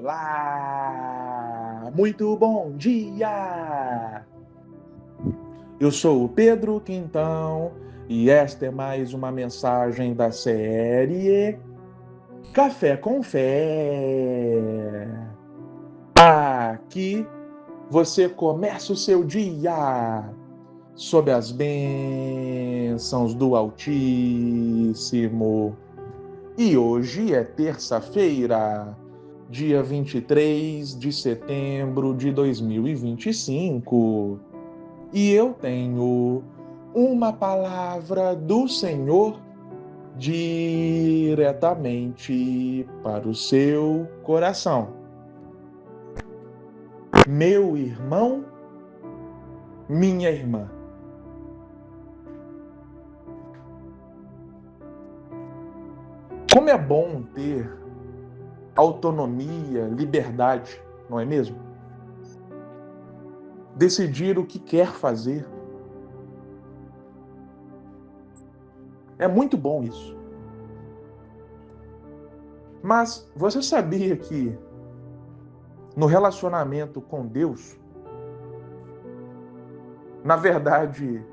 Olá! Muito bom dia! Eu sou o Pedro Quintão e esta é mais uma mensagem da série Café com Fé. Aqui você começa o seu dia sob as bênçãos do Altíssimo. E hoje é terça-feira, dia 23 de setembro de 2025. E eu tenho uma palavra do Senhor diretamente para o seu coração. Meu irmão, minha irmã. Como é bom ter autonomia, liberdade, não é mesmo? Decidir o que quer fazer. É muito bom isso. Mas você sabia que no relacionamento com Deus, na verdade,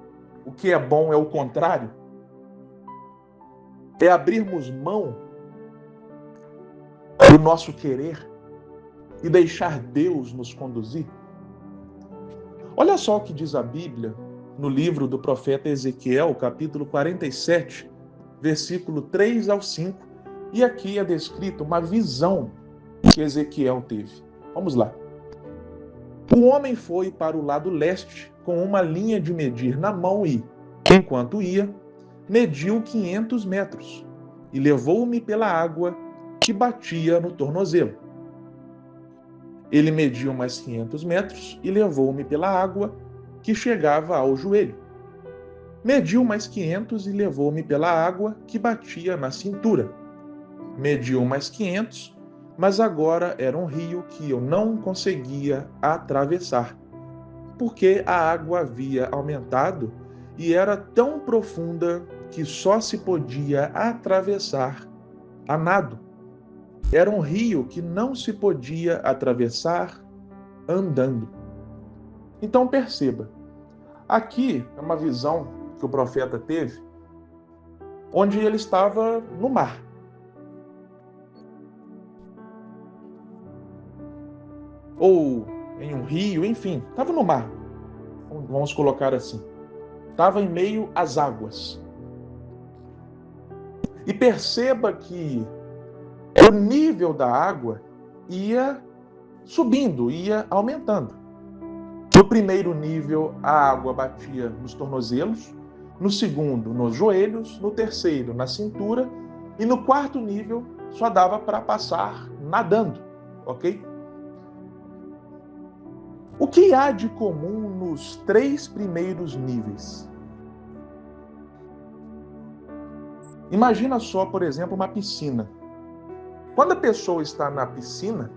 o que é bom é o contrário? É abrirmos mão do nosso querer e deixar Deus nos conduzir? Olha só o que diz a Bíblia no livro do profeta Ezequiel, capítulo 47, versículo 3 ao 5. E aqui é descrita uma visão que Ezequiel teve. Vamos lá. O homem foi para o lado leste com uma linha de medir na mão e, enquanto ia, mediu 500 metros e levou-me pela água que batia no tornozelo. Ele mediu mais 500 metros e levou-me pela água que chegava ao joelho. Mediu mais 500 e levou-me pela água que batia na cintura. Mediu mais 500, mas agora era um rio que eu não conseguia atravessar, porque a água havia aumentado e era tão profunda que só se podia atravessar a nado. Era um rio que não se podia atravessar andando. Então perceba, aqui é uma visão que o profeta teve, onde ele estava no mar. Ou em um rio, enfim, estava no mar. Vamos colocar assim. Estava em meio às águas. E perceba que o nível da água ia subindo, ia aumentando. No primeiro nível, a água batia nos tornozelos, no segundo, nos joelhos, no terceiro, na cintura, e no quarto nível, só dava para passar nadando, ok? O que há de comum nos três primeiros níveis? Imagina só, por exemplo, uma piscina. Quando a pessoa está na piscina,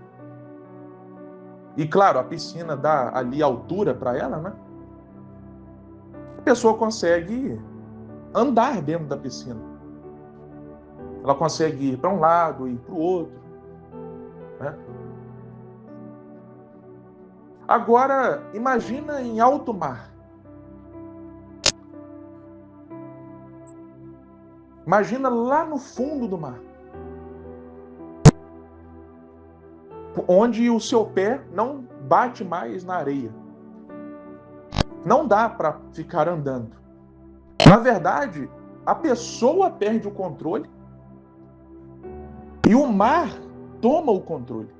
e claro, a piscina dá ali altura para ela, né? A pessoa consegue andar dentro da piscina. Ela consegue ir para um lado, ir para o outro, né? Agora, imagina em alto mar. Imagina lá no fundo do mar, onde o seu pé não bate mais na areia. Não dá para ficar andando. Na verdade, a pessoa perde o controle e o mar toma o controle.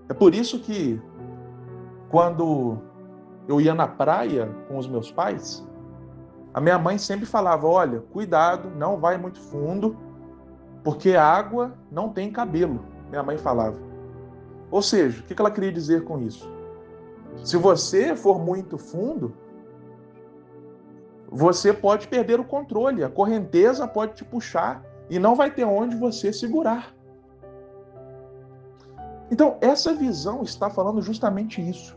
É por isso que, quando eu ia na praia com os meus pais, a minha mãe sempre falava: olha, cuidado, não vai muito fundo, porque a água não tem cabelo. Minha mãe falava. Ou seja, o que ela queria dizer com isso? Se você for muito fundo, você pode perder o controle, a correnteza pode te puxar e não vai ter onde você segurar. Então, essa visão está falando justamente isso.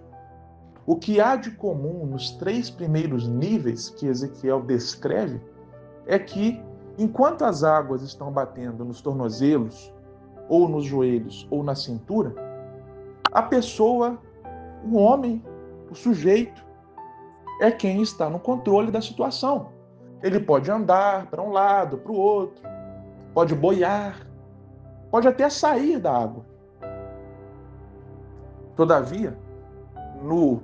O que há de comum nos três primeiros níveis que Ezequiel descreve é que, enquanto as águas estão batendo nos tornozelos, ou nos joelhos, ou na cintura, A pessoa, o homem, o sujeito, é quem está no controle da situação. Ele pode andar para um lado, para o outro, pode boiar, pode até sair da água. Todavia, no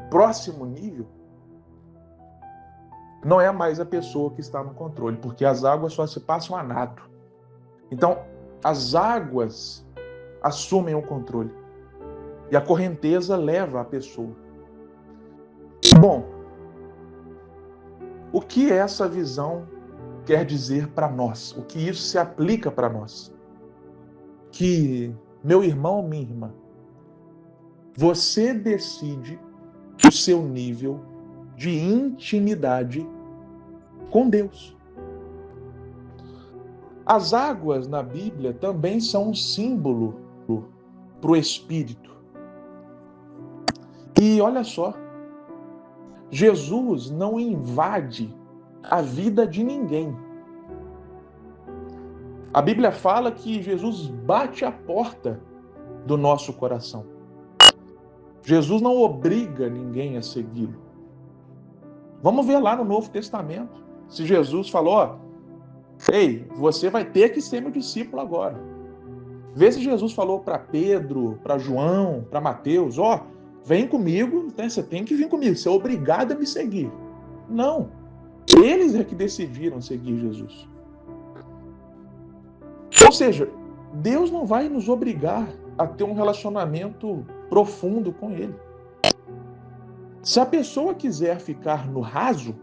próximo nível, não é mais a pessoa que está no controle, porque as águas só se passam a nado. Então, as águas assumem o controle e a correnteza leva a pessoa. Bom, o que essa visão quer dizer para nós? O que isso se aplica para nós? Que, meu irmão, minha irmã, você decide o seu nível de intimidade com Deus. As águas na Bíblia também são um símbolo para o Espírito. E olha só, Jesus não invade a vida de ninguém. A Bíblia fala que Jesus bate a porta do nosso coração. Jesus não obriga ninguém a segui-lo. Vamos ver lá no Novo Testamento. Se Jesus falou, ó, ei, você vai ter que ser meu discípulo agora. Vê se Jesus falou para Pedro, para João, para Mateus, ó, vem comigo, né? Você tem que vir comigo, você é obrigado a me seguir. Não. Eles é que decidiram seguir Jesus. Ou seja, Deus não vai nos obrigar a ter um relacionamento profundo com Ele. Se a pessoa quiser ficar no raso,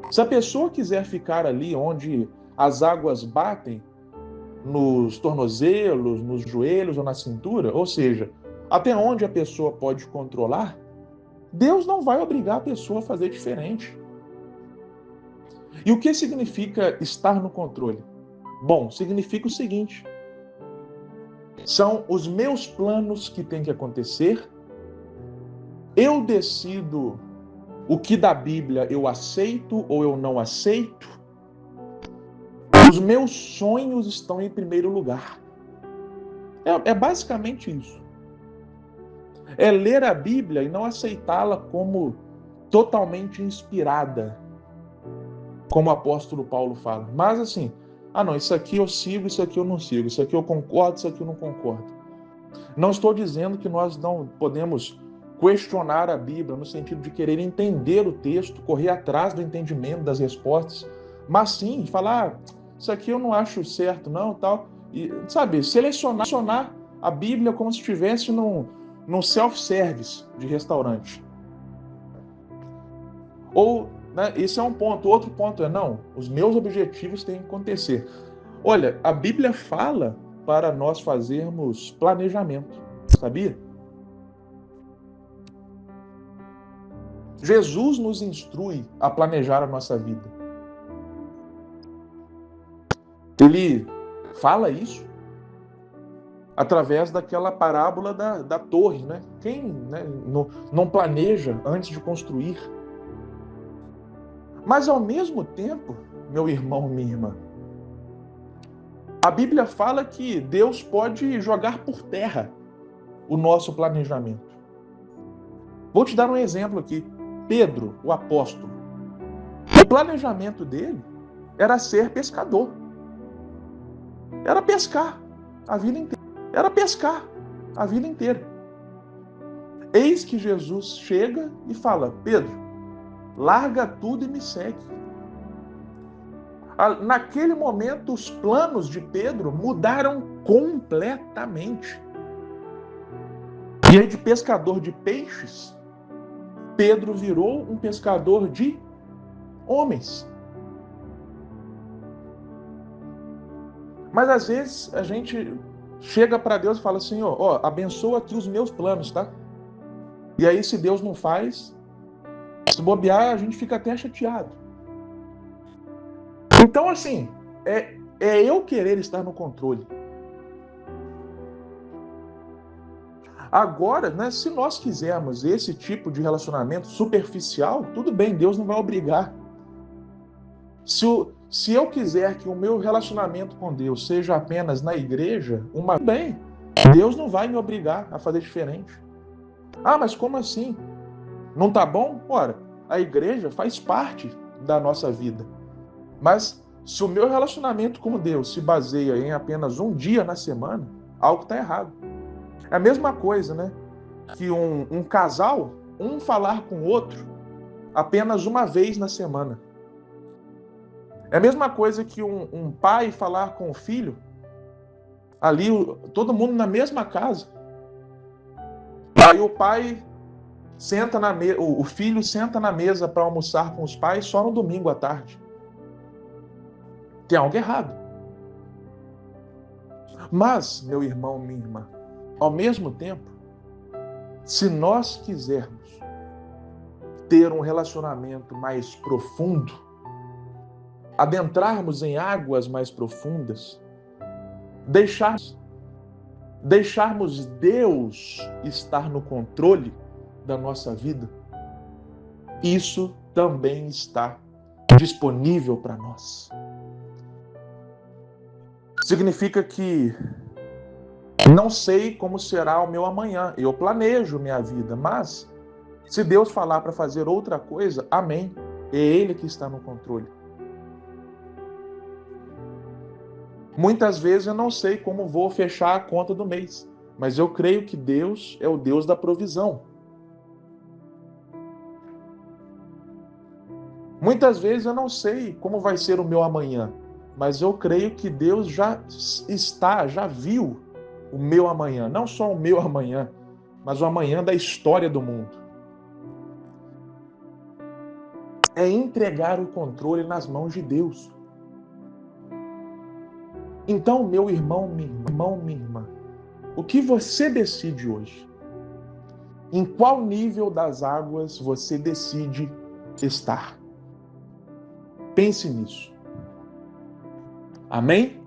se a pessoa quiser ficar ali onde as águas batem, nos tornozelos, nos joelhos ou na cintura, ou seja, até onde a pessoa pode controlar, Deus não vai obrigar a pessoa a fazer diferente. E o que significa estar no controle? Bom, significa o seguinte: são os meus planos que têm que acontecer, eu decido o que da Bíblia eu aceito ou eu não aceito, os meus sonhos estão em primeiro lugar. É basicamente isso. É ler a Bíblia e não aceitá-la como totalmente inspirada, como o apóstolo Paulo fala. Mas assim, não, isso aqui eu sigo, isso aqui eu não sigo, isso aqui eu concordo, isso aqui eu não concordo. Não estou dizendo que nós não podemos questionar a Bíblia no sentido de querer entender o texto, correr atrás do entendimento das respostas, mas sim falar, isso aqui eu não acho certo, não, tal. E, sabe, selecionar a Bíblia como se estivesse num self-service de restaurante. Ou, né, esse é um ponto. Outro ponto é, não, os meus objetivos têm que acontecer. Olha, a Bíblia fala para nós fazermos planejamento, sabia? Jesus nos instrui a planejar a nossa vida. Ele fala isso através daquela parábola da torre, né? Quem, né, não planeja antes de construir? Mas ao mesmo tempo, meu irmão, minha irmã, a Bíblia fala que Deus pode jogar por terra o nosso planejamento. Vou te dar um exemplo aqui. Pedro, o apóstolo, o planejamento dele era ser pescador. Era pescar a vida inteira. Era pescar a vida inteira. Eis que Jesus chega e fala, Pedro, larga tudo e me segue. Naquele momento, os planos de Pedro mudaram completamente. E aí, de pescador de peixes, Pedro virou um pescador de homens. Mas às vezes a gente chega para Deus e fala, Senhor, ó, abençoa aqui os meus planos, tá? E aí, se Deus não faz, se bobear, a gente fica até chateado. Então, assim, é eu querer estar no controle. Agora, né, se nós quisermos esse tipo de relacionamento superficial, tudo bem, Deus não vai obrigar. Se eu quiser que o meu relacionamento com Deus seja apenas na igreja, bem, Deus não vai me obrigar a fazer diferente. Ah, mas como assim? Não tá bom? Ora, a igreja faz parte da nossa vida. Mas se o meu relacionamento com Deus se baseia em apenas um dia na semana, algo está errado. É a mesma coisa, né? Que um casal, um falar com o outro apenas uma vez na semana. É a mesma coisa que um pai falar com o filho, ali, todo mundo na mesma casa. Aí o pai senta na mesa, o filho senta na mesa para almoçar com os pais só no domingo à tarde. Tem algo errado. Mas, meu irmão, minha irmã, ao mesmo tempo, se nós quisermos ter um relacionamento mais profundo, adentrarmos em águas mais profundas, deixarmos Deus estar no controle da nossa vida, isso também está disponível para nós. Significa que não sei como será o meu amanhã, eu planejo minha vida, mas se Deus falar para fazer outra coisa, amém. É Ele que está no controle. Muitas vezes eu não sei como vou fechar a conta do mês, mas eu creio que Deus é o Deus da provisão. Muitas vezes eu não sei como vai ser o meu amanhã, mas eu creio que Deus já viu o meu amanhã, não só o meu amanhã, mas o amanhã da história do mundo. É entregar o controle nas mãos de Deus. Então, meu irmão, minha irmã, o que você decide hoje? Em qual nível das águas você decide estar? Pense nisso. Amém?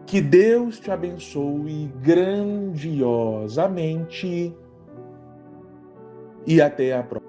Que Deus te abençoe grandiosamente e até a próxima.